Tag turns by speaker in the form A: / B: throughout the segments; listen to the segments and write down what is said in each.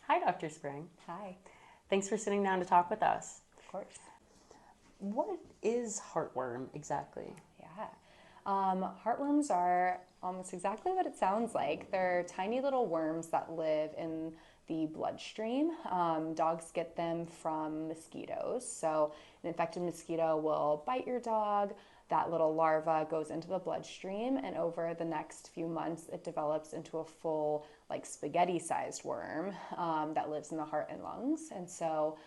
A: Hi, Dr. Spring.
B: Hi.
A: Thanks for sitting down to talk with us.
B: Of course.
A: What is heartworm exactly?
B: Yeah. Heartworms are almost exactly what it sounds like. They're tiny little worms that live in the bloodstream. Dogs get them from mosquitoes. So, an infected mosquito will bite your dog. That little larva goes into the bloodstream, and over the next few months, it develops into a full, like spaghetti sized worm that lives in the heart and lungs. And so,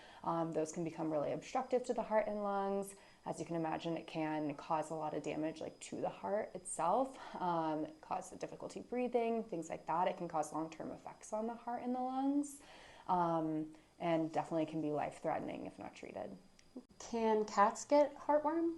B: those can become really obstructive to the heart and lungs. As you can imagine, it can cause a lot of damage, like to the heart itself, cause difficulty breathing, things like that. It can cause long-term effects on the heart and the lungs, and definitely can be life-threatening if not treated.
A: Can cats get heartworm?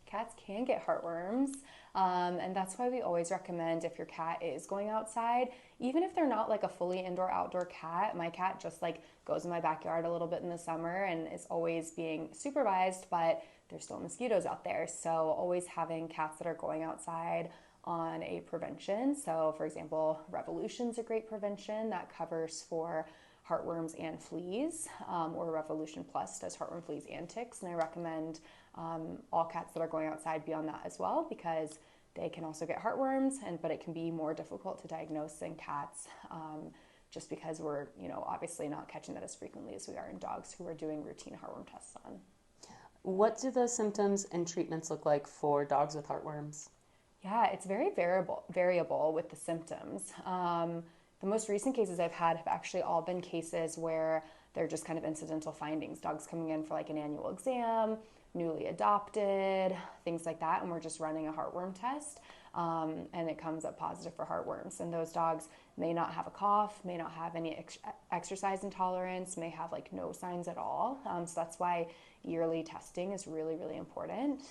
B: Cats can get heartworms, and that's why we always recommend if your cat is going outside, even if they're not like a fully indoor outdoor cat. My cat just like goes in my backyard a little bit in the summer and is always being supervised, but there's still mosquitoes out there. So always having cats that are going outside on a prevention. So for example, Revolution's a great prevention that covers for heartworms and fleas, or Revolution Plus does heartworm, fleas, and ticks. And I recommend all cats that are going outside be on that as well, because they can also get heartworms, but it can be more difficult to diagnose in cats, just because we're obviously not catching that as frequently as we are in dogs who are doing routine heartworm tests on.
A: What do the symptoms and treatments look like for dogs with heartworms?
B: Yeah, it's very variable with the symptoms. The most recent cases I've had have actually all been cases where they're just kind of incidental findings. Dogs coming in for like an annual exam, newly adopted, things like that, and we're just running a heartworm test, and it comes up positive for heartworms. And those dogs may not have a cough, may not have any exercise intolerance, may have like no signs at all. So that's why yearly testing is really, really important.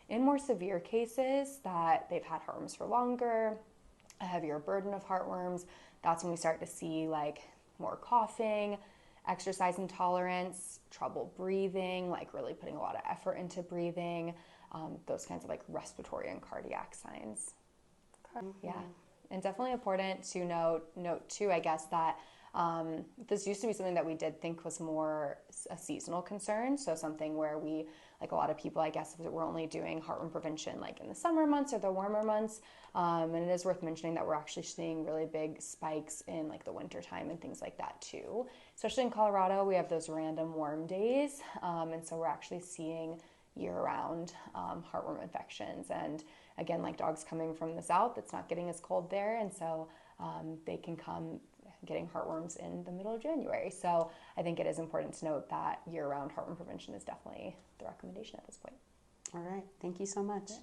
B: In more severe cases that they've had heartworms for longer, a heavier burden of heartworms, that's when we start to see like more coughing, exercise intolerance, trouble breathing, like really putting a lot of effort into breathing, those kinds of like respiratory and cardiac signs.
A: Okay.
B: Yeah, and definitely important to note too, I guess, that this used to be something that we did think was more a seasonal concern. So something where we, like a lot of people, I guess, we're only doing heartworm prevention like in the summer months or the warmer months. And it is worth mentioning that we're actually seeing really big spikes in like the winter time and things like that too. Especially in Colorado, we have those random warm days. And so we're actually seeing year-round heartworm infections. And again, like dogs coming from the south, it's not getting as cold there. And so they can come getting heartworms in the middle of January. So I think it is important to note that year-round heartworm prevention is definitely the recommendation at this point.
A: All right. Thank you so much.
B: Yeah.